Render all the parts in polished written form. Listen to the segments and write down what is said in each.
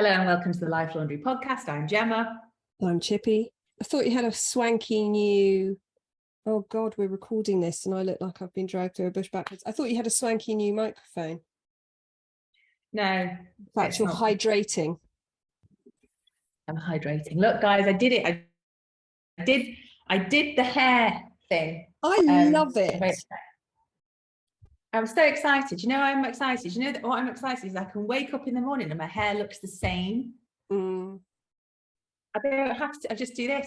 Hello and welcome to the Life Laundry Podcast. I'm Gemma. I'm Chippy. I thought you had a swanky new... Oh God, we're recording this and I look like I've been dragged through a bush backwards. I thought you had a swanky new microphone. No. In fact, you're hydrating. I'm hydrating. Look, guys, I did it. I did the hair thing. I love it. I'm so excited. You know, I'm excited. You know that what I'm excited is I can wake up in the morning and my hair looks the same. I don't have to. I just do this.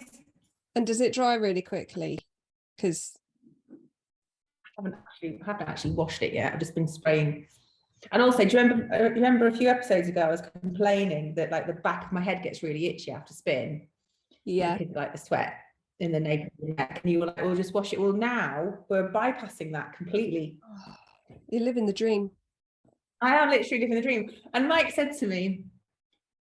And does it dry really quickly? Because I haven't actually washed it yet. I've just been spraying. And also, do you remember a few episodes ago I was complaining that like the back of my head gets really itchy after spin? Yeah. Because, like the sweat in the nape of the neck, and you were like, "We'll just wash it." Well, now we're bypassing that completely. You're living the dream. I am literally living the dream. And Mike said to me,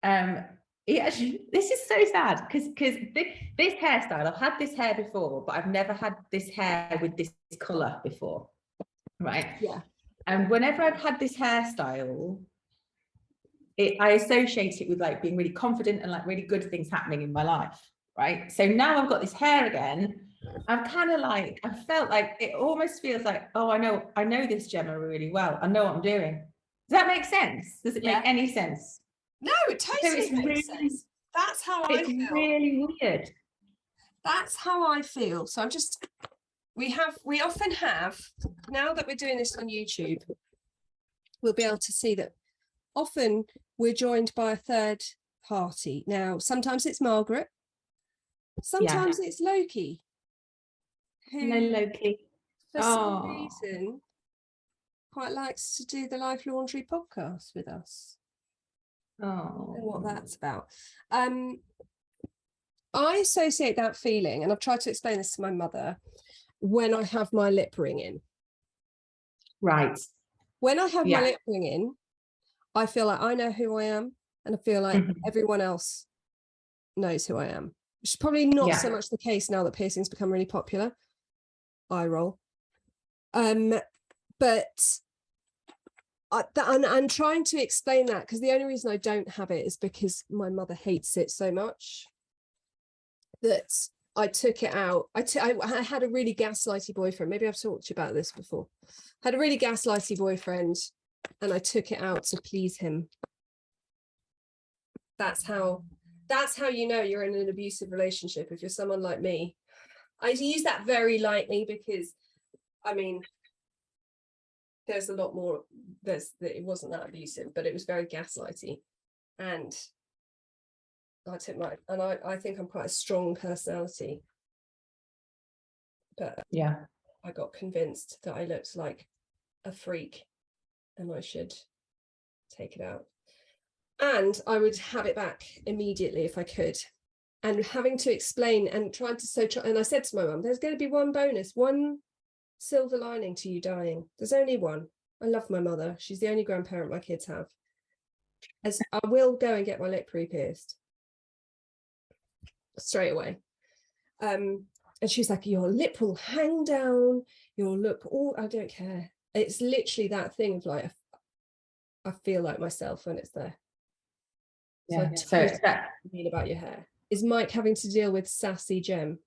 this is so sad because this hairstyle, I've had this hair before, but I've never had this hair with this colour before, right? Yeah. And whenever I've had this hairstyle, I associate it with like being really confident and like really good things happening in my life, right? So now I've got this hair again. I'm kind of like, I felt like it almost feels like, oh, I know this Gemma really well. I know what I'm doing. Does that make sense? Does it make any sense? No, it totally makes sense. That's how I feel. It's really weird. That's how I feel. So I'm just, we often have, now that we're doing this on YouTube, we'll be able to see that often we're joined by a third party. Now, sometimes it's Margaret, sometimes it's Loki. Hello, Loki. For some reason, quite likes to do the Life Laundry podcast with us. I don't know what that's about. I associate that feeling, and I've tried to explain this to my mother, when I have my lip ring in. Right. When I have my lip ring in, I feel like I know who I am, and I feel like everyone else knows who I am. Which is probably not so much the case now that piercings become really popular. Eye roll. But I'm trying to explain that because the only reason I don't have it is because my mother hates it so much that I took it out. I had a really gaslighty boyfriend. Maybe I've talked to you about this before. Had a really gaslighty boyfriend and I took it out to please him. That's how you know you're in an abusive relationship if you're someone like me. I use that very lightly because, I mean, there's a lot more. It wasn't that abusive, but it was very gaslighty, and I think I'm quite a strong personality, but I got convinced that I looked like a freak, and I should take it out, and I would have it back immediately if I could. And having to explain and trying to and I said to my mum, there's going to be one bonus, one silver lining to you dying. There's only one. I love my mother. She's the only grandparent my kids have. As I will go and get my lip re-pierced straight away. And she's like, your lip will hang down. You'll look all, I don't care. It's literally that thing of like, I feel like myself when it's there. Yeah. So it's that about your hair. Is Mike having to deal with sassy Gem?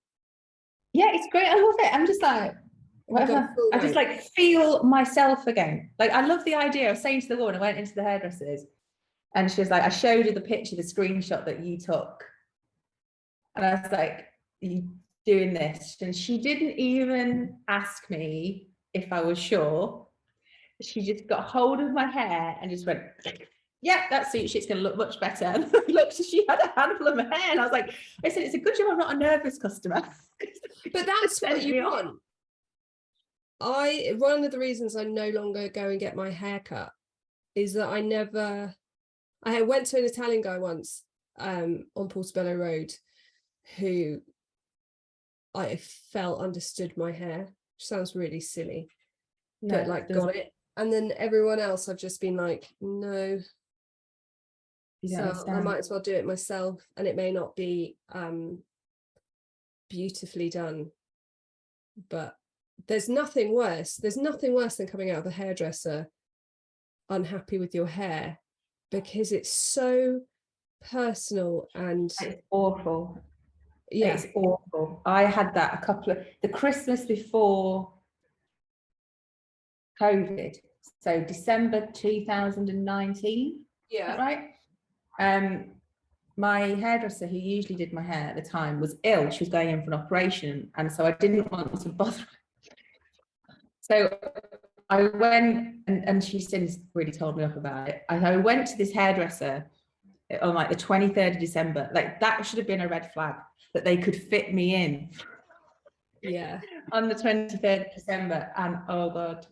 Yeah, it's great. I love it. I'm just like, whatever. I just like feel myself again. Like, I love the idea of saying to the woman, I went into the hairdressers and she was like, I showed her the picture, the screenshot that you took. And I was like, are you doing this? And she didn't even ask me if I was sure. She just got hold of my hair and just went, yeah, that suit shit's going to look much better. And look, she had a handful of my hair. And I was like, I said, it's a good job I'm not a nervous customer. But that's what you want. One of the reasons I no longer go and get my hair cut is that I went to an Italian guy once on Portobello Road who I felt understood my hair, which sounds really silly, but like got it. And then everyone else I've just been like, no. So I might as well do it myself, and it may not be beautifully done, but there's nothing worse than coming out of the hairdresser unhappy with your hair, because it's so personal and it's awful. Yeah. It's awful. I had that the Christmas before COVID, so December 2019. Yeah. Is that right? My hairdresser, who usually did my hair at the time, was ill. She was going in for an operation, and so I didn't want to bother. So I went, and she's since really told me off about it. I went to this hairdresser on like the 23rd of December. Like, that should have been a red flag, that they could fit me in. Yeah. On the 23rd of December, and oh God,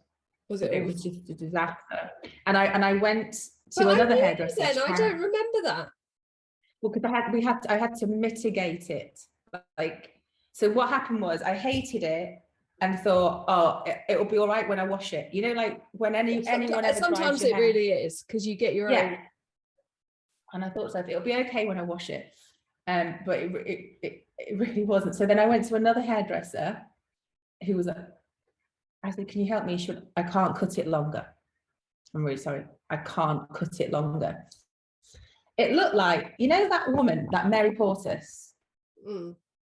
it was just a disaster. And I went to another hairdresser. I don't remember that. Well, because I had to mitigate it. Like, so what happened was, I hated it and thought, oh, it'll be all right when I wash it. You know, like when anyone ever sometimes it really is, because you get your own. And I thought, so it'll be okay when I wash it. But it really wasn't. So then I went to another hairdresser who was I said, can you help me? I can't cut it longer. I'm really sorry. I can't cut it longer. It looked like, you know, that woman, that Mary Portas.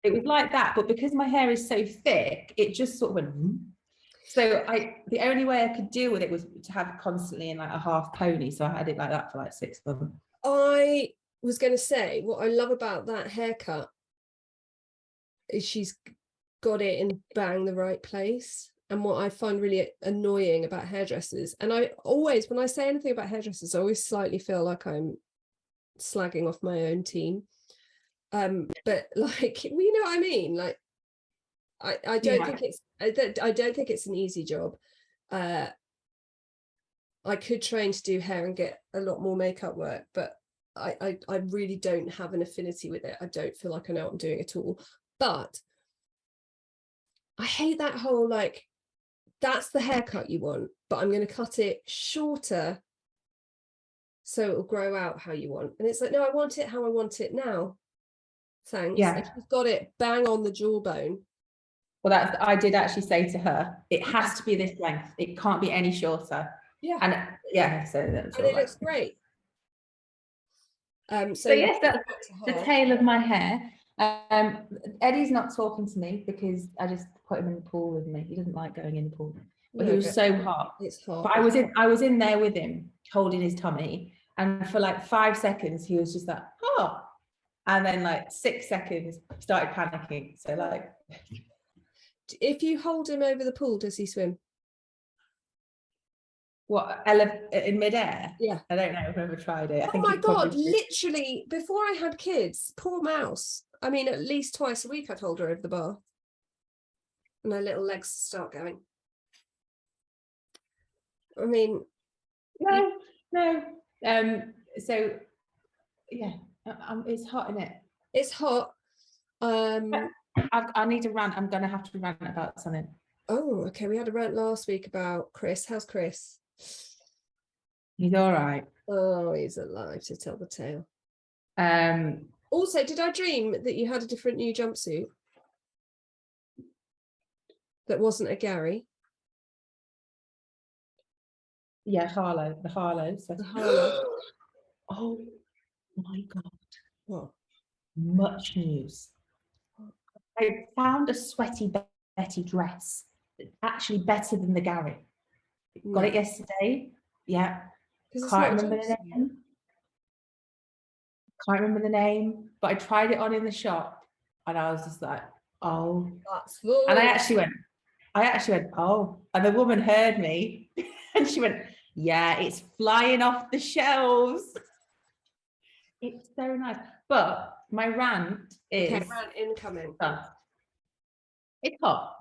It was like that, but because my hair is so thick, it just sort of went. So the only way I could deal with it was to have it constantly in like a half pony. So I had it like that for like 6 months. I was going to say, what I love about that haircut is she's got it in bang the right place. And what I find really annoying about hairdressers, and I always, when I say anything about hairdressers, I always slightly feel like I'm slagging off my own team. But like, you know what I mean? Like, I don't think it's, I don't think it's an easy job. I could train to do hair and get a lot more makeup work, but I really don't have an affinity with it. I don't feel like I know what I'm doing at all. But I hate that whole, like, that's the haircut you want, but I'm going to cut it shorter so it'll grow out how you want. And it's like, no, I want it how I want it now. Thanks. Yeah. If you've got it bang on the jawbone. Well, I did actually say to her, it has to be this length. It can't be any shorter. Yeah. And yeah, so that's and it looks great. So yes, that's the tale of my hair. Eddie's not talking to me because I just put him in the pool with me. He doesn't like going in the pool, but he was so hot. It's hot. But I was in there with him, holding his tummy, and for like 5 seconds he was just like, oh, and then like 6 seconds started panicking. So like, if you hold him over the pool, does he swim? What, in midair? Yeah. I don't know. I've never tried it. Oh my God, literally, before I had kids, poor mouse. I mean, at least twice a week I'd hold her over the bar. And her little legs start going. I mean... No. So, yeah, it's hot, isn't it? It's hot. I need to rant. I'm going to have to rant about something. Oh, okay. We had a rant last week about Chris. How's Chris? He's all right. Oh, he's alive to tell the tale. Also, did I dream that you had a different new jumpsuit that wasn't a Gary? Yeah, Harlow. The Harlow. So. The Harlow. Oh my God. What? Much news. I found a sweaty Betty dress. Actually better than the Gary. Got it yesterday. Yeah. Can't remember the name, but I tried it on in the shop and I was just like, oh. That's cool. And I actually went, oh. And the woman heard me and she went, yeah, it's flying off the shelves. It's so nice. But my rant is... Okay, rant incoming. It's hot.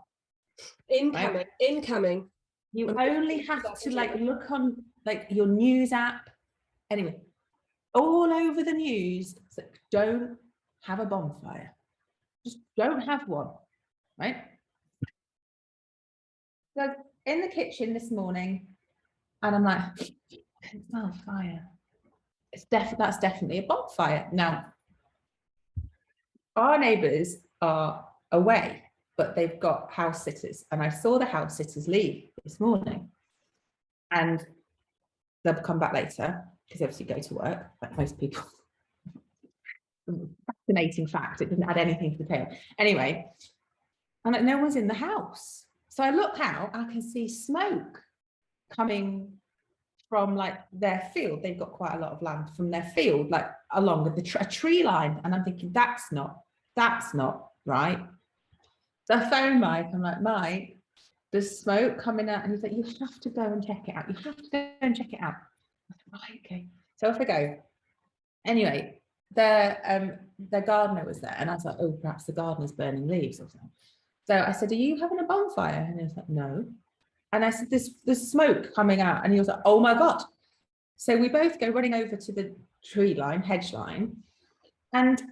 Incoming. Right? Incoming. You only have to like look on like your news app. Anyway, all over the news, it's like, don't have a bonfire. Just don't have one, right? So in the kitchen this morning, and I'm like, I can smell fire. That's definitely a bonfire. Now, our neighbours are away, but they've got house sitters, and I saw the house sitters leave this morning, and they'll come back later because obviously go to work like most people. fascinating fact. It didn't add anything to the tale. Anyway, and like, no one's in the house. So I look out, I can see smoke coming from like their field. They've got quite a lot of land from their field, like along a tree line. And I'm thinking, that's not right. So I phone Mike. I'm like, Mike, there's smoke coming out. And he's like, you have to go and check it out. You have to go and check it out. I said, right, okay. So off I go. Anyway, their gardener was there. And I was like, oh, perhaps the gardener's burning leaves or something. So I said, are you having a bonfire? And he was like, no. And I said, there's smoke coming out. And he was like, oh my God. So we both go running over to the tree line, hedge line. And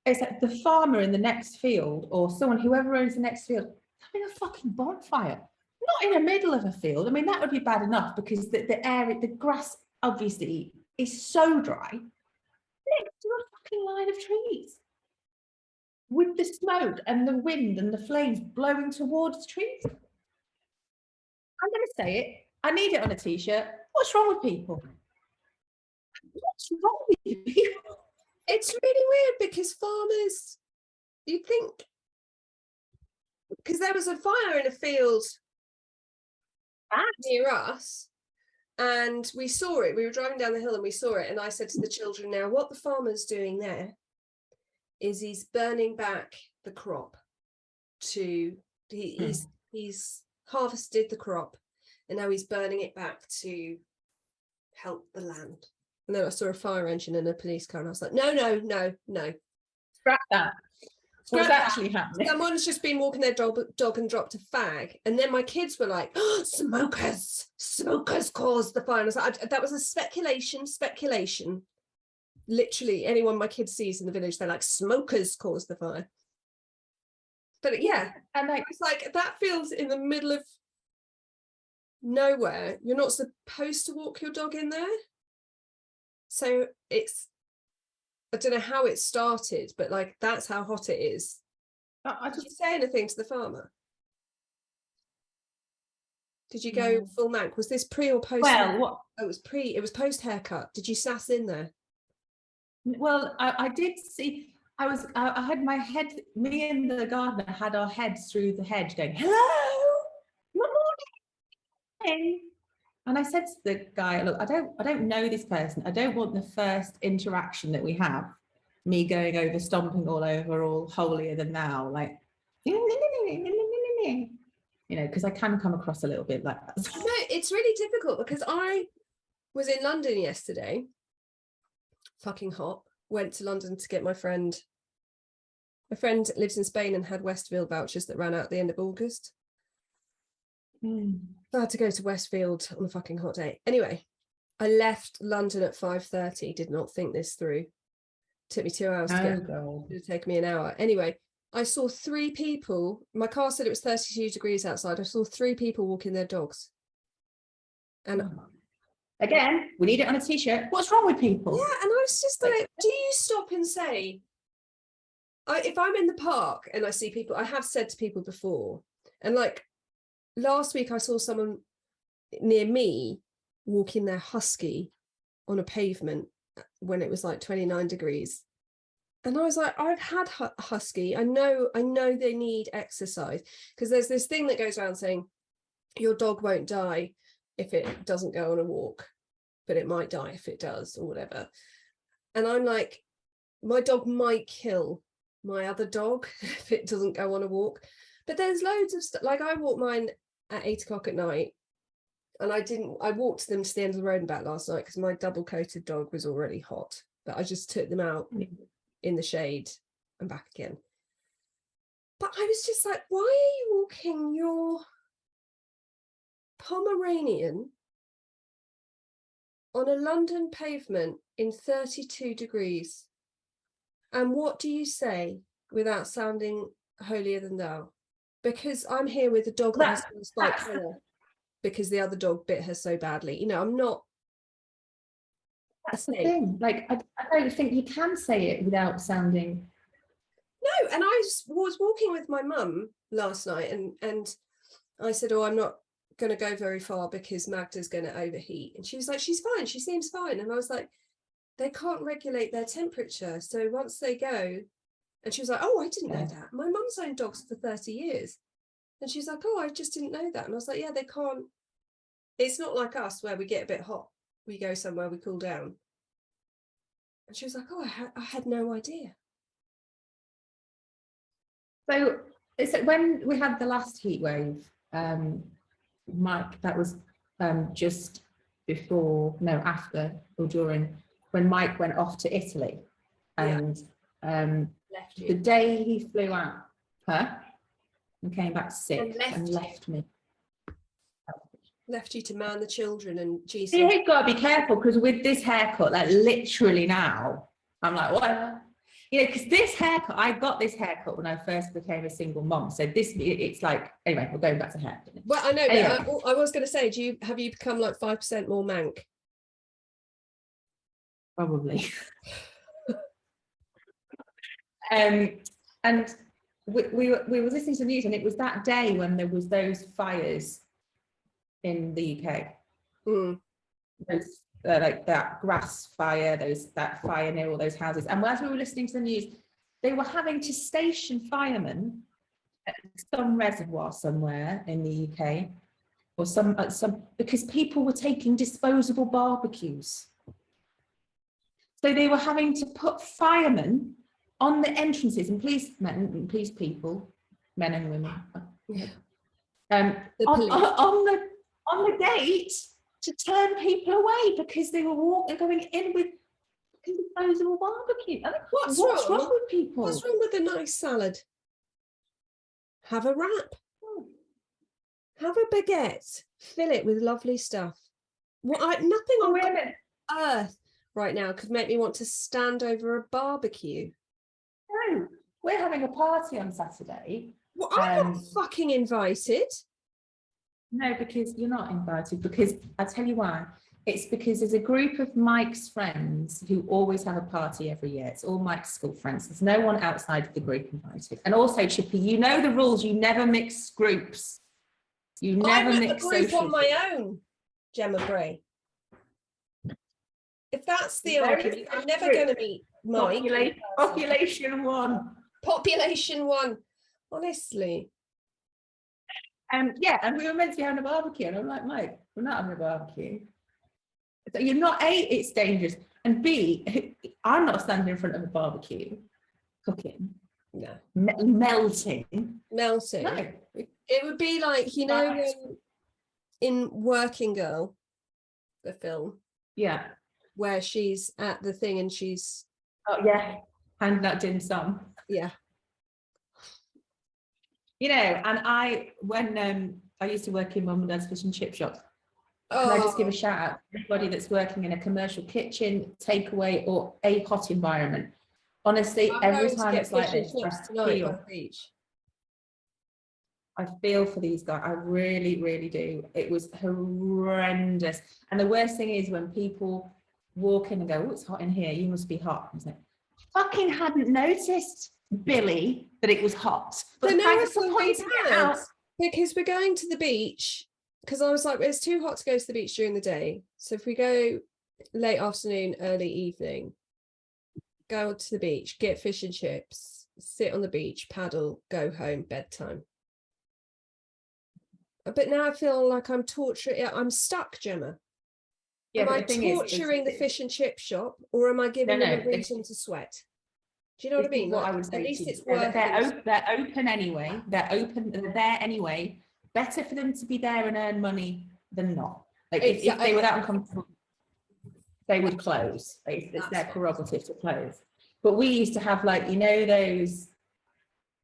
it's like the farmer in the next field, or someone, whoever owns the next field, having a fucking bonfire. Not in the middle of a field. I mean, that would be bad enough because the area, the grass obviously is so dry. Next to a fucking line of trees. With the smoke and the wind and the flames blowing towards the trees. I'm going to say it. I need it on a t-shirt. What's wrong with people? What's wrong with people? It's really weird because farmers, you'd think, because there was a fire in a field near us and we saw it. We were driving down the hill and we saw it. And I said to the children, now what the farmer's doing there is he's burning back the crop to, he's harvested the crop and now he's burning it back to help the land. And then I saw a fire engine and a police car and I was like, no. Scrap that. What's actually happening? Someone's just been walking their dog and dropped a fag. And then my kids were like, oh, smokers caused the fire. And I was like, that was a speculation. Literally anyone my kids sees in the village, they're like, smokers caused the fire. But yeah, and it's like, that feels in the middle of nowhere. You're not supposed to walk your dog in there. So it's, I don't know how it started, but like, that's how hot it is. Did you say anything to the farmer? Did you go full mank? Was this pre or post? Well, what? Oh, it was post haircut. Did you sass in there? Well, I did see, I had my head, me and the gardener had our heads through the hedge going, hello, good morning. And I said to the guy, look, I don't know this person. I don't want the first interaction that we have, me going over, stomping all over, all holier than thou, like, you know, because I can come across a little bit like that. No, it's really difficult because I was in London yesterday, fucking hot, went to London to get my friend lives in Spain and had Westfield vouchers that ran out at the end of August. I had to go to Westfield on a fucking hot day. Anyway, I left London at 5:30, did not think this through. Took me 2 hours to get home. It would take me an hour. Anyway, I saw 3 people. My car said it was 32 degrees outside. I saw 3 people walking their dogs. And again, we need it on a t-shirt. What's wrong with people? Yeah, and I was just like, do you stop and say, if I'm in the park and I see people, I have said to people before, and like last week I saw someone near me walking their husky on a pavement when it was like 29 degrees. And I was like, I've had a husky. I know they need exercise, because there's this thing that goes around saying your dog won't die if it doesn't go on a walk, but it might die if it does, or whatever. And I'm like, my dog might kill my other dog if it doesn't go on a walk. But there's loads of stuff. Like I walked mine at 8 o'clock at night, and I walked them to the end of the road and back last night because my double coated dog was already hot, but I just took them out in the shade and back again. But I was just like, why are you walking your Pomeranian on a London pavement in 32 degrees? And what do you say without sounding holier than thou? Because I'm here with a dog that has a spike collar because the other dog bit her so badly. You know, I'm not. That's the thing. Like, I don't think you can say it without sounding. No, and I was walking with my mum last night, and I said, oh, I'm not going to go very far because Magda's going to overheat. And she was like, she's fine. She seems fine. And I was like, they can't regulate their temperature. So once they go, and she was like, oh, I didn't know that. My mum's owned dogs for 30 years. And she's like, oh, I just didn't know that. And I was like, yeah, they can't. It's not like us where we get a bit hot. We go somewhere, we cool down. And she was like, oh, I had no idea. So it's when we had the last heat wave, Mike, that was just before, no, after or during, when Mike went off to Italy, and Left you. the day he flew out, and came back sick and left me. Left you to man the children and Jesus. You've got to be careful, because with this haircut, like literally now, I'm like, what? You know, because this haircut, I got this haircut when I first became a single mom. So it's like, anyway, we're going back to hair. Well, I know, anyway. but I was going to say, have you become like 5% more mank? Probably. And we were listening to the news, and it was that day when there was those fires in the UK. Those, like that grass fire, that fire near all those houses. And as we were listening to the news, they were having to station firemen at some reservoir somewhere in the UK, or some because people were taking disposable barbecues. So they were having to put firemen on the entrances, and police people, men and women, on the gate to turn people away because they were going in with disposable barbecue. I mean, what's wrong with people? What's wrong with a nice salad? Have a wrap. Have a baguette. Fill it with lovely stuff. Nothing on earth right now could make me want to stand over a barbecue. No, we're having a party on Saturday. Well, I'm not fucking invited. No, because you're not invited, because I'll tell you why. It's because there's a group of Mike's friends who always have a party every year. It's all Mike's school friends. There's no one outside of the group invited. And also, Chippy, you know the rules. You never mix groups. You never mix a group on my own, Gemma Bray. If that's the argument, I'm never going to meet Mike. Population one. Population one. Honestly. Yeah, and we were meant to be having a barbecue, and I'm like, Mike, we're not having a barbecue. So you're not, A, it's dangerous, and B, I'm not standing in front of a barbecue cooking. No. Melting. No. It would be like, you know, in Working Girl, the film. Yeah. Where she's at the thing and she's... Oh, yeah. Handing out dim sum. Yeah. You know, and when I used to work in Mum and Dad's fish and chip shops, can I just give a shout out to anybody that's working in a commercial kitchen, takeaway, or a hot environment? Honestly, every time it's like this, I feel for these guys. I really, really do. It was horrendous. And the worst thing is when people walk in and go, oh, it's hot in here, you must be hot. I was like, fucking hadn't noticed, Billy, that it was hot. But thanks for pointing it out. Because we're going to the beach, because I was like, it's too hot to go to the beach during the day. So if we go late afternoon, early evening, go to the beach, get fish and chips, sit on the beach, paddle, go home, bedtime. But now I feel like I'm torturing. I'm stuck, Gemma. Yeah, am I torturing the fish and chip shop, or am I giving them a reason to sweat? Do you know what I mean? What I would say, at least it's worth it. They're open anyway. They're there anyway. Better for them to be there and earn money than not. Like if they were that uncomfortable, they would close. It's their prerogative to close. But we used to have, like, you know, those,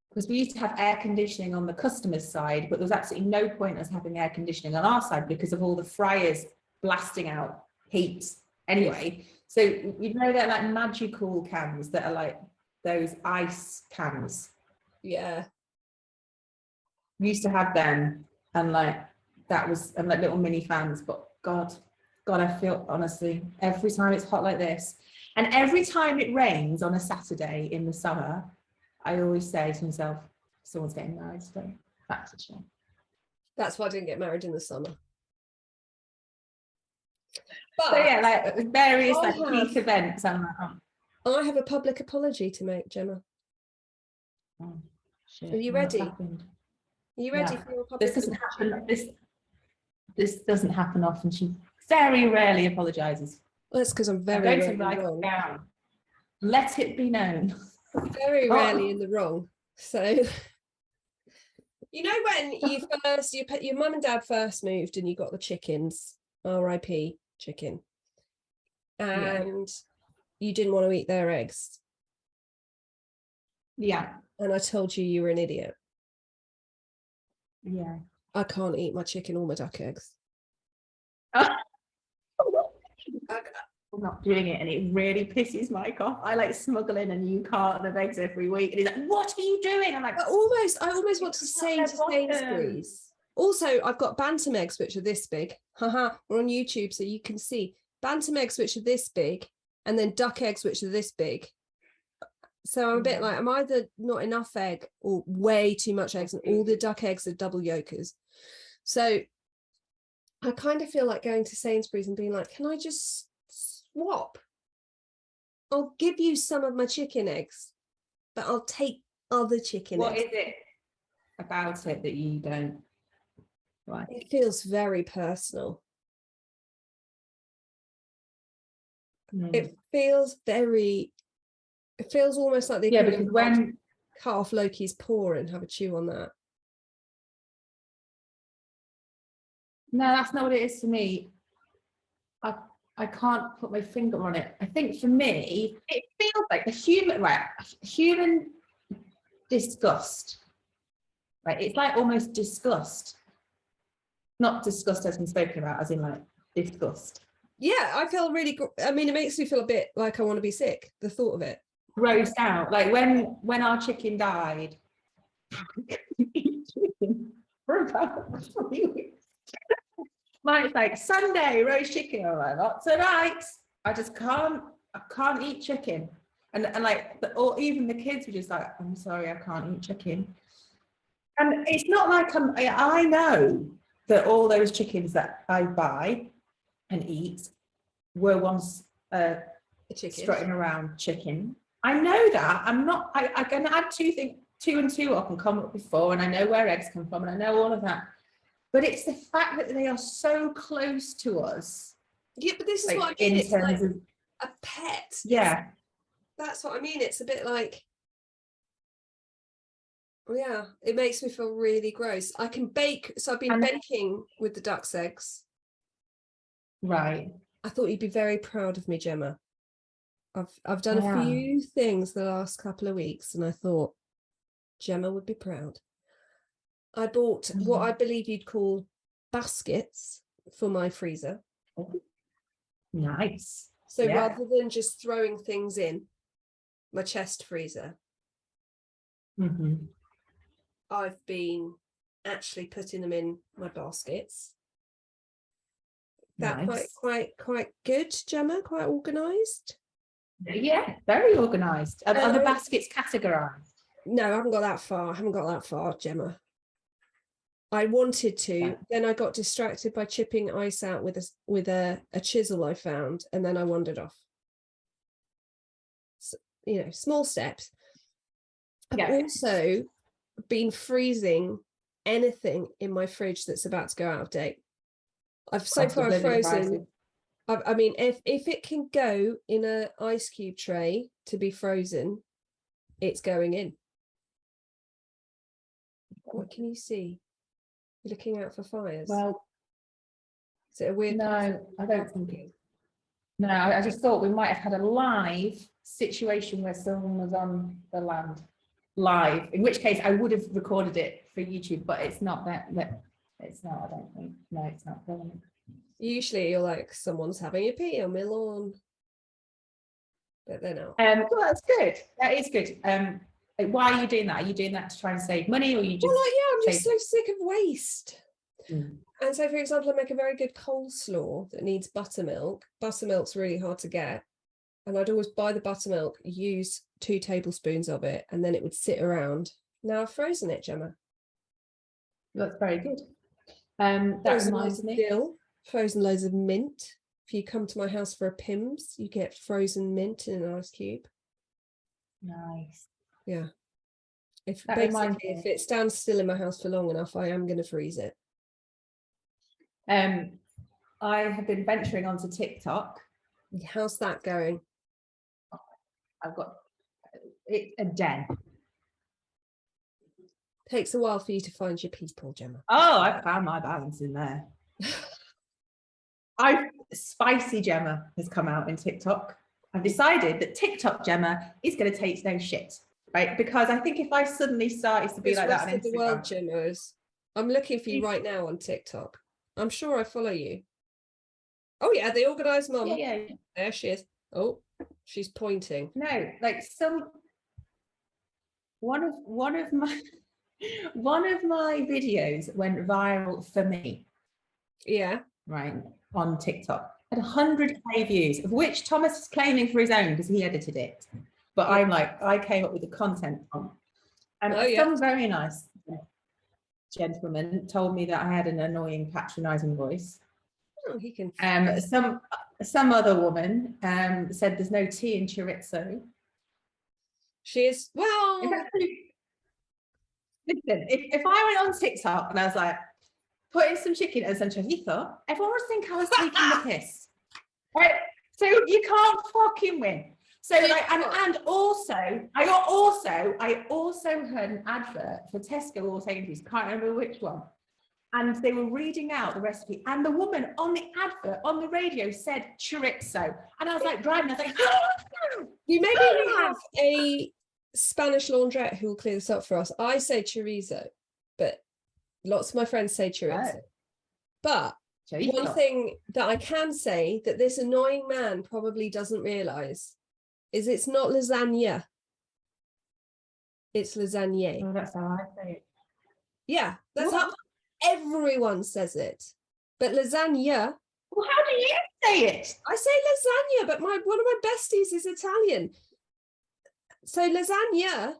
because we used to have air conditioning on the customer's side, but there was absolutely no point us having air conditioning on our side because of all the fryers blasting out heat anyway. So you know, they're like magical cans that are like those ice cans. Yeah. We used to have them, and like that was, and like little mini fans, but God, I feel, honestly, every time it's hot like this, and every time it rains on a Saturday in the summer, I always say to myself, someone's getting married today. That's a shame. That's why I didn't get married in the summer. But so yeah, like various like peak events. I'm like, oh. I have a public apology to make, Gemma. Oh, shit. Are you ready? Are you ready for your public This doesn't happen. This doesn't happen often. She very rarely apologizes. Well, that's because I'm very rarely wrong. Down. Let it be known. Very rarely in the wrong. So, you know, when your mum and dad first moved and you got the chickens, R.I.P. chicken, and you didn't want to eat their eggs. Yeah. And I told you were an idiot. Yeah. I can't eat my chicken or my duck eggs. I'm not doing it, and it really pisses Mike off. I like smuggle in a new carton of eggs every week, and he's like, "What are you doing?" I'm like, I almost want to say to Sainsbury's. Also, I've got bantam eggs which are this big. Haha, we're on YouTube, so you can see bantam eggs which are this big, and then duck eggs which are this big. So I'm a bit like, I'm either not enough egg or way too much eggs, and all the duck eggs are double yolkers. So I kind of feel like going to Sainsbury's and being like, can I just swap? I'll give you some of my chicken eggs, but I'll take other chicken eggs. What is it about it that you don't like? It feels very personal. It feels almost like the because when cut off Loki's paw and have a chew on that. No, that's not what it is to me. I can't put my finger on it. I think for me, it feels like a human disgust. Right? It's like almost disgust. Not disgust as been spoken about, as in like disgust. Yeah, I feel really, I mean, it makes me feel a bit like I want to be sick, the thought of it. Grossed out. Like when our chicken died, for about 3 weeks. Mike's like, Sunday roast chicken. I'm like, not tonight. I can't eat chicken. And like, or even the kids were just like, I'm sorry, I can't eat chicken. And it's not like I know that all those chickens that I buy and eat were once strutting around chicken. I know that. I can add two and two up and come up with four, and I know where eggs come from, and I know all of that. But it's the fact that they are so close to us. Yeah, but this is what I mean. It's like a pet. Yeah. That's what I mean. It's a bit like, yeah, it makes me feel really gross. I can bake. So I've been baking with the duck's eggs. Right. I thought you'd be very proud of me, Gemma. I've done a few things the last couple of weeks, and I thought Gemma would be proud. I bought what I believe you'd call baskets for my freezer. Oh, nice. So rather than just throwing things in my chest freezer, I've been actually putting them in my baskets. That nice. quite good, Gemma, quite organised. Yeah, very organised. Are the baskets categorised? No, I haven't got that far, Gemma. I wanted to, then I got distracted by chipping ice out with a chisel I found, and then I wandered off. So, small steps. I've also been freezing anything in my fridge that's about to go out of date. I've frozen. I mean, if it can go in an ice cube tray to be frozen, it's going in. What can you see? You're looking out for fires. Well, is it a weird? No, I don't think it. No, I just thought we might have had a live situation where someone was on the land live, in which case I would have recorded it for YouTube, but it's not that it's not, I don't think. No, it's not filming. Usually you're like, someone's having a pee on my lawn. But they're not. Well, that's good. That is good. Why are you doing that? Are you doing that to try and save money, or you just? Well, I'm just so sick of waste. And so, for example, I make a very good coleslaw that needs buttermilk. Buttermilk's really hard to get, and I'd always buy the buttermilk, use 2 tablespoons of it, and then it would sit around. Now I've frozen it, Gemma. That's very good. That reminds me. Dill, frozen loads of mint, if you come to my house for a Pims, you get frozen mint in an ice cube. Nice. Yeah. If it stands still in my house for long enough, I am going to freeze it. I have been venturing onto TikTok. How's that going? I've got a den. Takes a while for you to find your people, Gemma. Oh, I found my balance in there. Spicy Gemma has come out in TikTok. I've decided that TikTok Gemma is going to take no shit, right? Because I think if I suddenly started to be like that on Instagram, the world, Gemmas. I'm looking for you right now on TikTok. I'm sure I follow you. Oh yeah, the Organised Mum. Yeah. There she is. Oh, she's pointing. No, like one of my videos went viral for me. Yeah. Right, on TikTok. Had 100k views, of which Thomas is claiming for his own because he edited it. But I'm like, I came up with the content on. And some very nice gentleman told me that I had an annoying, patronising voice. Oh, he can. Some other woman said there's no tea in chorizo. She is, well. Listen, if I went on TikTok and I was like, put in some chicken and some chorizo, everyone would think I was taking the piss. Right? So you can't fucking win. So like, and also, I also heard an advert for Tesco or Sainsbury's, can't remember which one. And they were reading out the recipe, and the woman on the advert on the radio said chorizo, and I was like driving. I was like, you maybe have a Spanish laundrette who will clear this up for us. I say chorizo, but lots of my friends say chorizo. Oh. But one thing that I can say that this annoying man probably doesn't realise is it's not lasagna. It's lasagne. Oh, that's how I say it. Yeah, that's how everyone says it. But lasagna. Well, how do you say it? I say lasagna, but one of my besties is Italian. So lasagna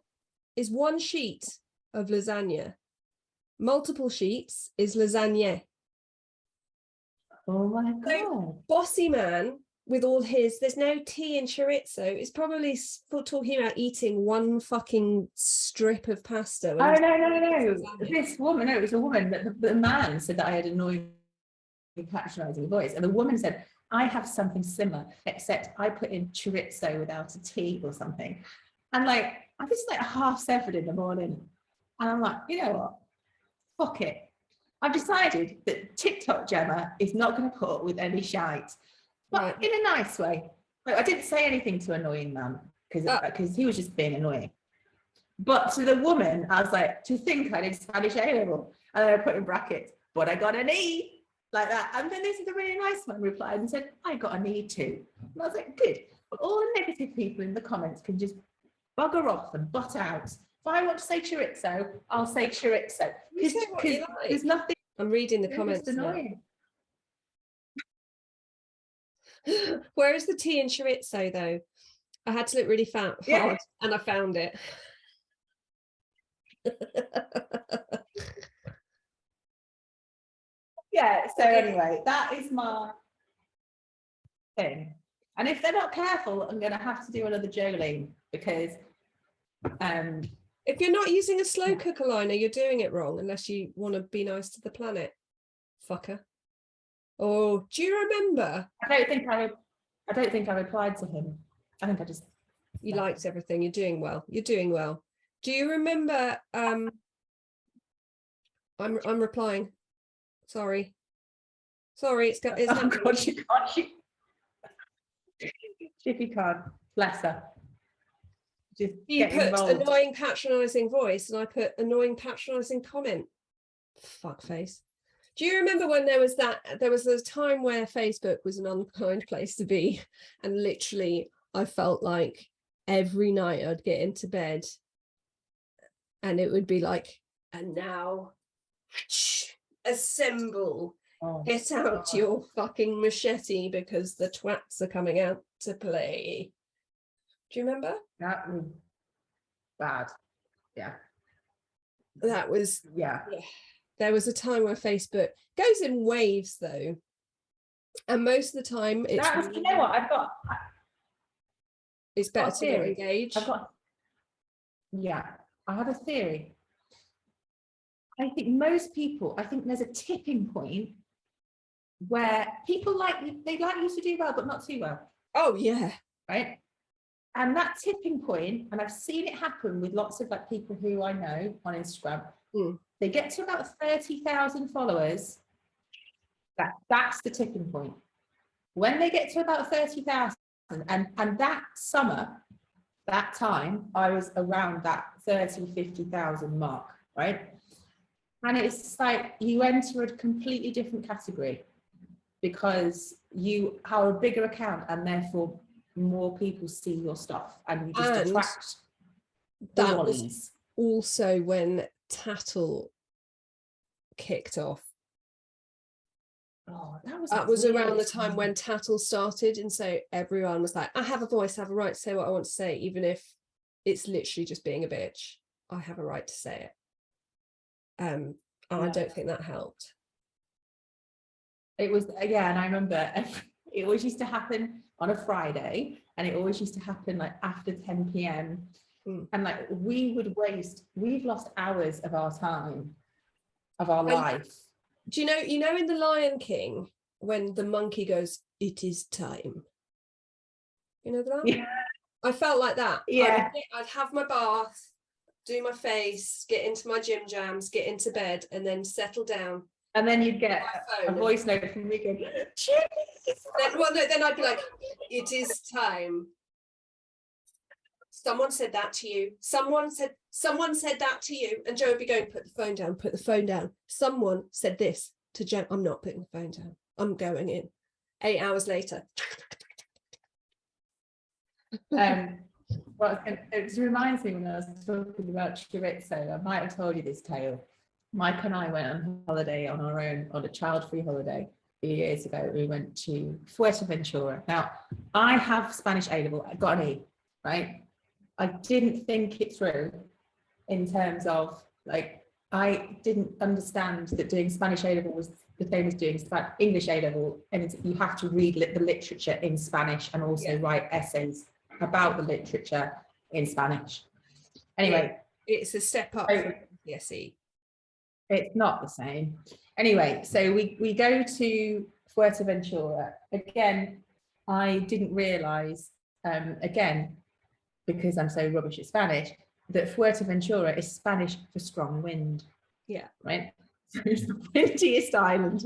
is one sheet of lasagna. Multiple sheets is lasagne. Oh my God. So, bossy man with all his, there's no tea in chorizo, is probably talking about eating one fucking strip of pasta. Oh, no. This woman, no, it was a woman, that the man said that I had an annoying, patronising voice. And the woman said, I have something similar, except I put in chorizo without a T or something. And like, I'm just like 7:30 in the morning. And I'm like, you know what? Fuck it. I've decided that TikTok Gemma is not going to put up with any shite, but in a nice way. Like, I didn't say anything to annoying man because he was just being annoying. But to the woman, I was like, to think I did Spanish A-level, and then I put in brackets, but I got an E, like that. And then this is a really nice one replied and said, I got an E too. And I was like, good. But all the negative people in the comments can just bugger off and butt out. If I want to say chorizo, I'll say chorizo. Because there's nothing. I'm reading the comments now. Where is the tea in chorizo though? I had to look really hard and I found it. Yeah, so anyway, that is my thing. And if they're not careful, I'm going to have to do another Jolene because if you're not using a slow cooker liner, you're doing it wrong unless you want to be nice to the planet, fucker. Oh, do you remember? I don't think I replied to him. I think I just liked everything. You're doing well. Do you remember? I'm replying. Sorry. It's oh God, you can't. Chippy can't. Bless her. Just you put involved. Annoying patronising voice, and I put annoying patronising comment. Fuckface. Do you remember when there was a time where Facebook was an unkind place to be, and literally I felt like every night I'd get into bed and it would be like, and now assemble, get out your fucking machete because the twats are coming out to play. Do you remember? That was bad. Yeah. That was, yeah. There was a time where Facebook goes in waves though. And most of the time it's you know what, it's better to get engaged. I have a theory. I think there's a tipping point where people they like you to do well, but not too well. Oh yeah. Right. And that tipping point, and I've seen it happen with lots of like people who I know on Instagram, they get to about 30,000 followers. That's the tipping point. When they get to about 30,000, and that summer, that time, I was around that 50,000 mark, right? And it's like you enter a completely different category because you have a bigger account and therefore more people see your stuff and you just attract the ones. Also when Tattle kicked off. Oh, that was around the time when Tattle started, and so everyone was like, I have a voice, I have a right to say what I want to say, even if it's literally just being a bitch. I have a right to say it. And I don't think that helped. It was, and I remember it always used to happen on a Friday, and it always used to happen like after 10 p.m. And like we've lost hours of our time, of our life. Do you know in The Lion King, when the monkey goes, "It is time." You know that? Yeah. I felt like that. Yeah. I'd have my bath, do my face, get into my gym jams, get into bed, and then settle down. And then you'd get a voice note from me going, then I'd be like, "It is time. Someone said that to you. Someone said that to you." And Joe would be going, "Put the phone down, put the phone down. Someone said this to Jen." I'm not putting the phone down. I'm going in. 8 hours later. Well, it reminds me when I was talking about chorizo, I might have told you this tale. Mike and I went on holiday on our own, on a child-free holiday a few years ago. We went to Fuerteventura. Now, I have Spanish A-level. I got an E, right? I didn't think it through in terms of, like, I didn't understand that doing Spanish A-level was the same as doing English A-level, and you have to read the literature in Spanish and also write essays about the literature in Spanish. Anyway, it's a step up from PSE. It's not the same. Anyway, so we go to Fuerteventura. Again, I didn't realise, again, because I'm so rubbish at Spanish, that Fuerteventura is Spanish for strong wind. Yeah. Right? So it's the windiest island.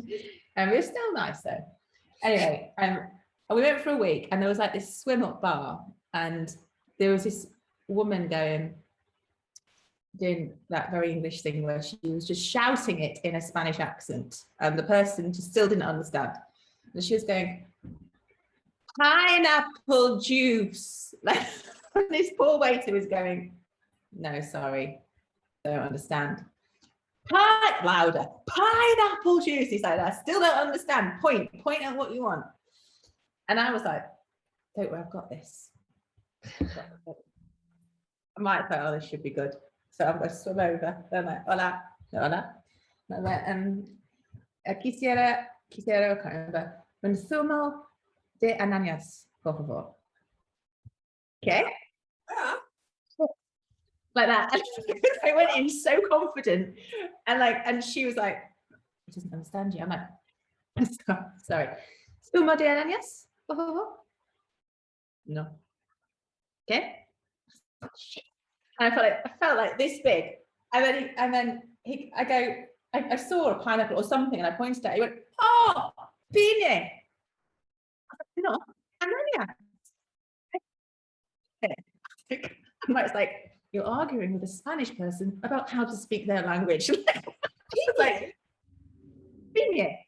And it was still nice though. Anyway, we went for a week and there was like this swim up bar, and there was this woman doing that very English thing where she was just shouting it in a Spanish accent, and the person just still didn't understand. And she was going, "Pineapple juice." Like, this poor waiter was going, "No, sorry, don't understand." Louder, "Pineapple juice." He's like, "I still don't understand. Point out what you want." And I was like, "Don't worry, I've got this." I might think, "Oh, this should be good." So I'm going to swim over. Then I'm like, "Hola, hola." And I'm like, quisiera, I can't remember, un zumo de ananas, por favor. Okay. Like that. I went in so confident, and she was like, "He doesn't understand you." I'm like, "Sorry. Zumo de ananas, por favor." No. Okay. And I felt like this big, and then I saw a pineapple or something, and I pointed at it. He went, "Oh, pine." No, ananas. And Mike's like, "You're arguing with a Spanish person about how to speak their language." He's like, "Pine."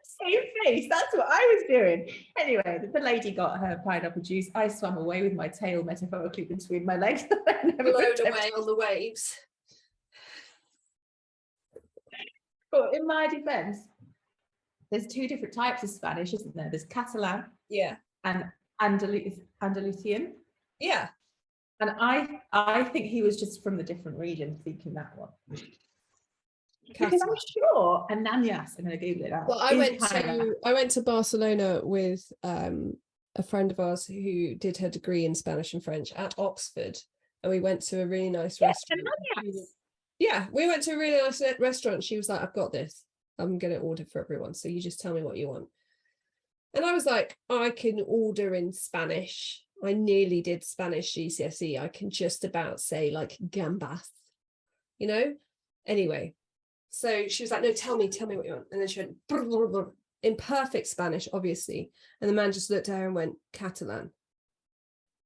Same face. That's what I was doing. Anyway, the lady got her pineapple juice. I swam away with my tail metaphorically between my legs. Blowed away on the waves. But in my defense, there's two different types of Spanish, isn't there? There's Catalan, and Andalusian. Yeah. And I think he was just from the different region thinking that one. Because I'm sure Ananias, I'm going to Google it now. Well, I went to Barcelona with a friend of ours who did her degree in Spanish and French at Oxford, and we went to a really nice restaurant. Yeah, we went to a really nice restaurant. She was like, I've got this. I'm going to order for everyone. So you just tell me what you want. And I was like, I can order in Spanish. I nearly did Spanish GCSE. I can just about say like gambas, you know? Anyway, so she was like, no, tell me what you want. And then she went, brr, brr, brr, in perfect Spanish, obviously. And the man just looked at her and went, Catalan.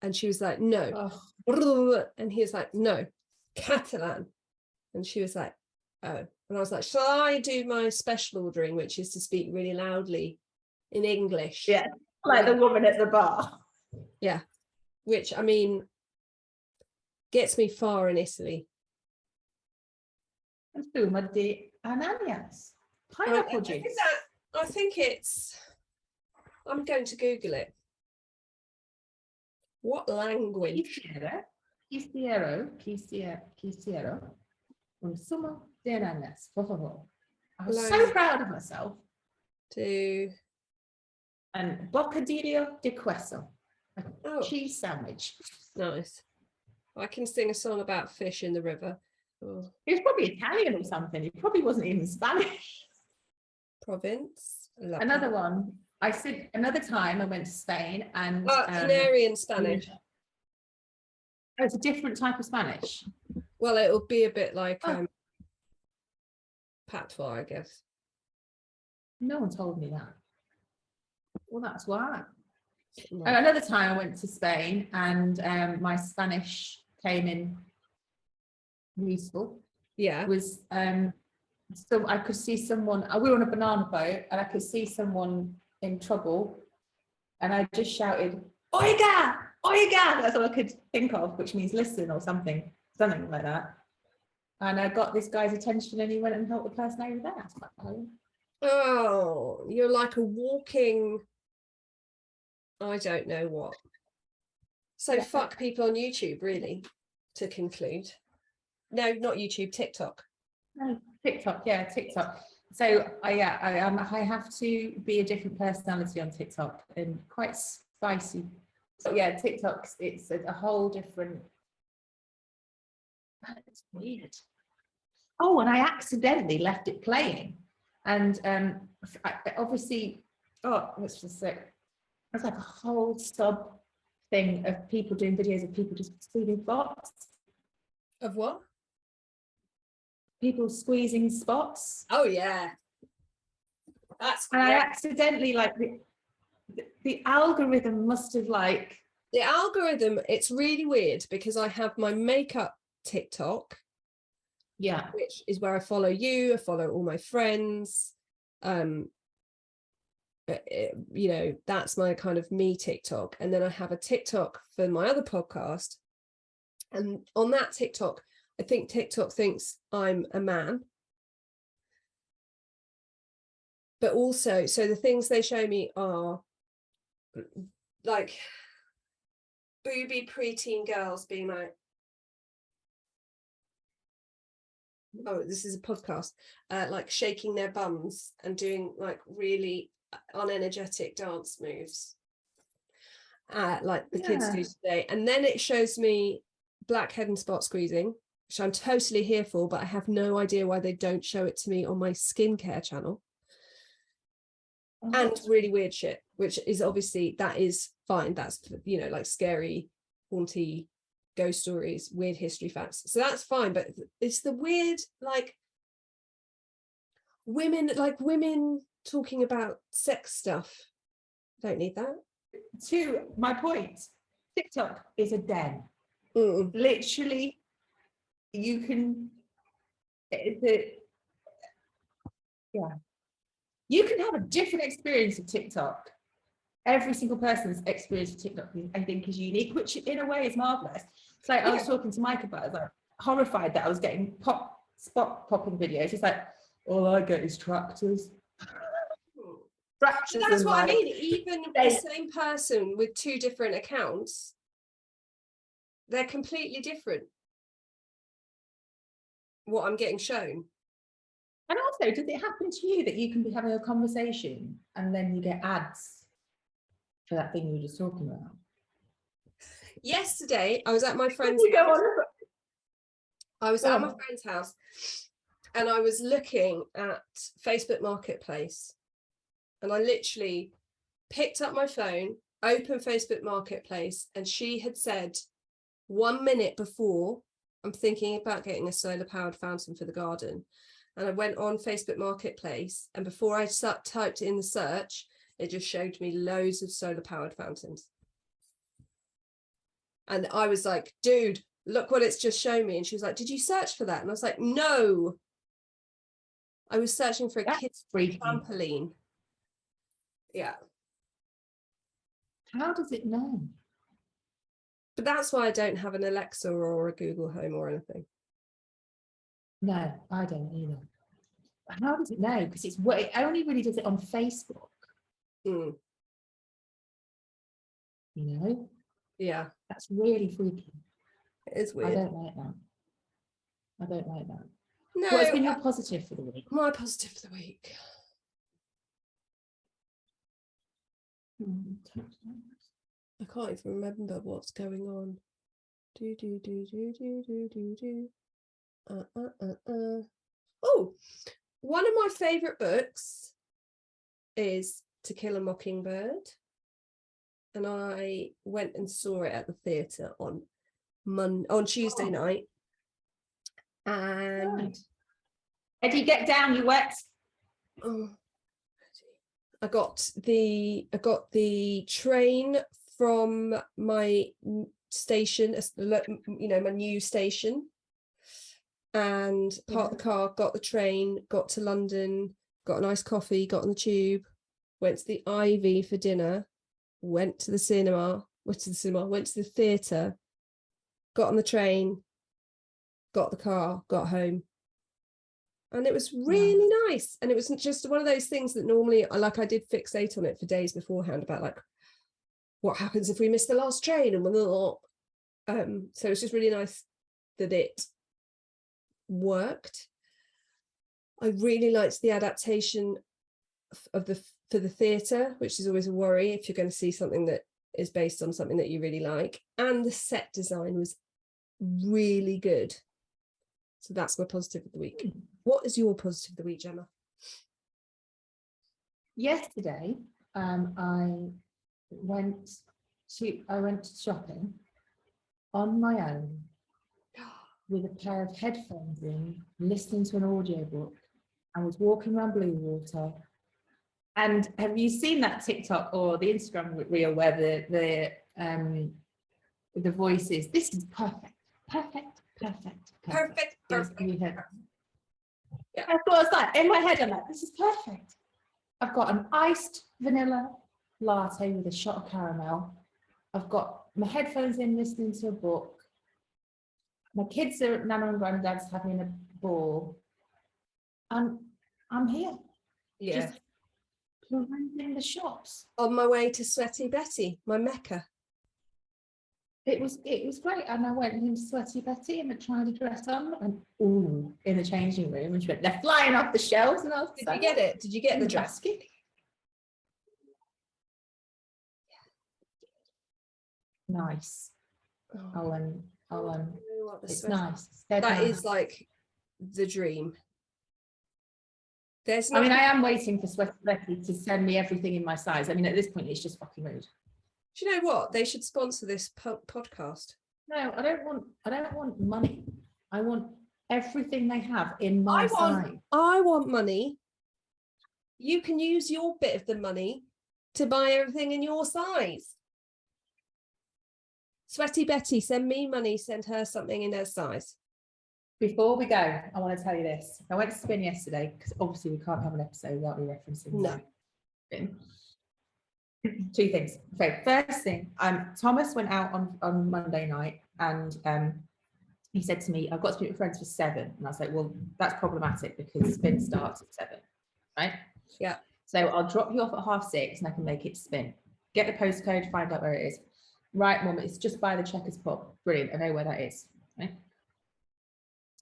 And she was like, no. Oh. And he was like, no, Catalan. And she was like, oh. And I was like, shall I do my special ordering, which is to speak really loudly in English? Yeah, like the woman at the bar. Yeah, which, I mean, gets me far in Italy. Fuma de Ananias. Pineapple juice. I think it's, I'm going to Google it. What language? Quisiero. Un zumo de ananas, por favor. I was so proud of myself. And bocadillo de queso. A cheese sandwich. Nice. I can sing a song about fish in the river. Oh. He was probably Italian or something. He probably wasn't even Spanish. Province. Another one. I said another time I went to Spain and Canarian Spanish. Oh, it's a different type of Spanish. Well, it'll be a bit like patois, I guess. No one told me that. Well, that's why. No. Another time I went to Spain and my Spanish came in useful. Yeah. Was so I could see someone, we were on a banana boat and I could see someone in trouble and I just shouted, Oiga! Oiga! That's all I could think of, which means listen or something like that. And I got this guy's attention and he went and helped the person over there. That's quite cool. Oh, you're like a walking, I don't know what. So yeah. Fuck people on YouTube, really, to conclude. No, not YouTube, TikTok. No, TikTok, yeah, TikTok. So I have to be a different personality on TikTok and quite spicy. So yeah, TikTok, it's a whole different. It's weird. Oh, and I accidentally left it playing, and obviously, let's just say, it's like a whole sub thing of people doing videos of people just squeezing spots. Of what? People squeezing spots. Oh yeah, that's. And I accidentally the algorithm must have the algorithm. It's really weird because I have my makeup TikTok. Yeah, which is where I follow you. I follow all my friends. You know, that's my kind of me TikTok, and then I have a TikTok for my other podcast, and on that TikTok, I think TikTok thinks I'm a man. But also, so the things they show me are like booby preteen girls being like, oh, this is a podcast, like shaking their bums and doing like really unenergetic dance moves, like the kids do today. And then it shows me blackhead and spot squeezing, which I'm totally here for, but I have no idea why they don't show it to me on my skincare channel. And really weird shit, which is obviously, that is fine. That's, you know, like scary, haunty ghost stories, weird history facts. So that's fine. But it's the weird, like women talking about sex stuff. Don't need that. To my point, TikTok is a den. Literally, you can, you can have a different experience of TikTok. Every single person's experience of TikTok, I think, is unique, which in a way is marvelous. It's like I was talking to Mike about it, I was like horrified that I was getting spot popping videos. It's like, all I get is tractors. That's what I mean. Even the same person with two different accounts, they're completely different. What I'm getting shown. And also, does it happen to you that you can be having a conversation and then you get ads for that thing you were just talking about? Yesterday, I was at my friend's house. And I was looking at Facebook Marketplace, and I literally picked up my phone, opened Facebook Marketplace, and she had said 1 minute before, I'm thinking about getting a solar powered fountain for the garden. And I went on Facebook Marketplace, and before I typed in the search, it just showed me loads of solar powered fountains. And I was like, dude, look what it's just shown me. And she was like, did you search for that? And I was like, no, I was searching for a kid's trampoline. Yeah. How does it know? But that's why I don't have an Alexa or a Google Home or anything. No, I don't either. How does it know? Because it only really does it on Facebook. Mm. You know? Yeah. That's really freaky. It is weird. I don't like that. No. What's been your positive for the week? My positive for the week. I can't even remember what's going on. Oh, one of my favorite books is To Kill a Mockingbird, and I went and saw it at the theatre on Tuesday night. And right. Eddie, get down, you wet. Oh, I got the train from my station, my new station, and parked the car, got the train, got to London, got a nice coffee, got on the tube, went to the Ivy for dinner, went to the theatre, got on the train, got the car, got home. And it was really nice. And it wasn't just one of those things that normally, I did fixate on it for days beforehand about like, what happens if we miss the last train? And so it's just really nice that it worked. I really liked the adaptation for the theatre, which is always a worry if you're going to see something that is based on something that you really like. And the set design was really good. So that's my positive of the week. What is your positive of the week, Gemma? Yesterday, I went shopping on my own with a pair of headphones in, listening to an audiobook. I was walking around Bluewater. And have you seen that TikTok or the Instagram reel where the voice is, this is perfect. Yeah. That's what I was like. In my head, I'm like, this is perfect. I've got an iced vanilla latte with a shot of caramel. I've got my headphones in, listening to a book. My kids are at Nana and Granddad's having a ball. And I'm here. Yeah. Just perusing the shops. On my way to Sweaty Betty, my mecca. It was great. And I went into Sweaty Betty and I tried a dress on and in the changing room, and she went, they're flying off the shelves. And I was Did you get it? Did you get the dress? Basket? Nice. It's nice. That is like the dream. I am waiting for Sweaty Betty to send me everything in my size. I mean, at this point, it's just fucking rude. Do you know what? They should sponsor this podcast. No, I don't want money. I want everything they have in my size. I want money. You can use your bit of the money to buy everything in your size. Sweaty Betty, send me money, send her something in her size. Before we go, I want to tell you this. I went to spin yesterday because obviously we can't have an episode without me referencing spin. Two things. Okay, first thing, Thomas went out on Monday night and he said to me, I've got to be with friends for 7. And I was like, well, that's problematic because spin starts at 7, right? Yeah. So I'll drop you off at 6:30 and I can make it spin. Get the postcode, find out where it is. Right, Mum, it's just by the Checkers pub. Brilliant, I know where that is. Right?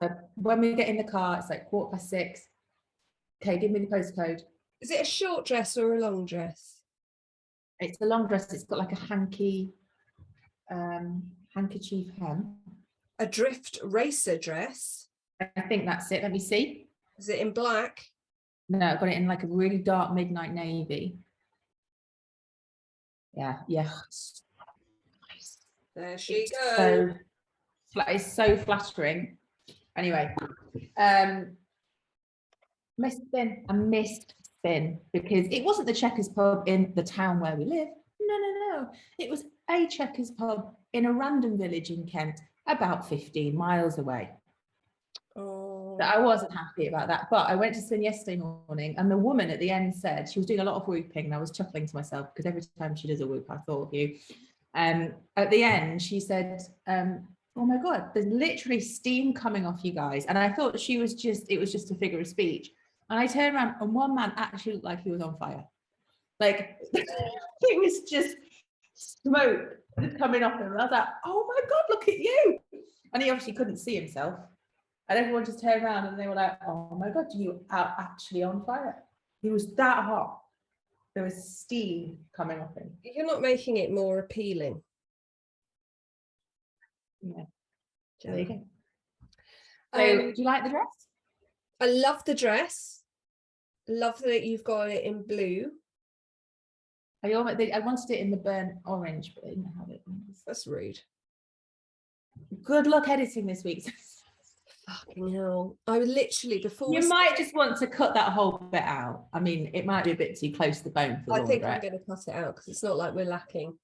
So when we get in the car, it's like 6:15. Okay, give me the postcode. Is it a short dress or a long dress? It's a long dress. It's got like a handkerchief hem. A drift racer dress? I think that's it. Let me see. Is it in black? No, I've got it in like a really dark midnight navy. Yeah. There she goes. It's so flattering. Anyway, missed Spin. I missed Spin because it wasn't the Checkers pub in the town where we live. No. It was a Checkers pub in a random village in Kent, about 15 miles away. Oh. So I wasn't happy about that. But I went to Spin yesterday morning, and the woman at the end said, she was doing a lot of whooping, and I was chuckling to myself because every time she does a whoop, I thought of you. At the end, she said, oh my God, there's literally steam coming off you guys. And I thought it was just a figure of speech. And I turned around, and one man actually looked like he was on fire. Like, it was just smoke coming off him. And I was like, oh my God, look at you. And he obviously couldn't see himself. And everyone just turned around and they were like, oh my God, you are actually on fire. He was that hot. There was steam coming off him. You're not making it more appealing. Yeah. There you go. So, Do you like the dress? I love the dress. Love that you've got it in blue. I wanted it in the burnt orange, but I didn't have it. That's rude. Good luck editing this week. Fucking hell. I would literally, before you might just want to cut that whole bit out. I mean, it might be a bit too close to the bone for I think I'm going to cut it out because it's not like we're lacking.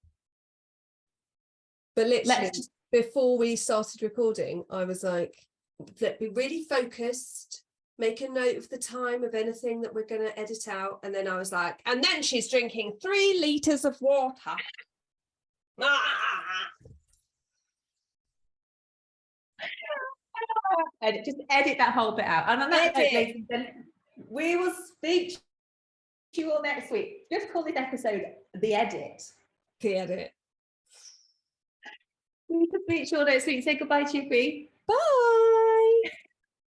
But literally, before we started recording, I was like, be really focused, make a note of the time of anything that we're going to edit out. And then I was like, and then she's drinking 3 litres of water. Just edit that whole bit out. And on that note, ladies and gentlemen, we will speak to you all next week. Just call this episode The Edit. The Edit. We can speak to you all next week. Say goodbye, Chippy. Bye.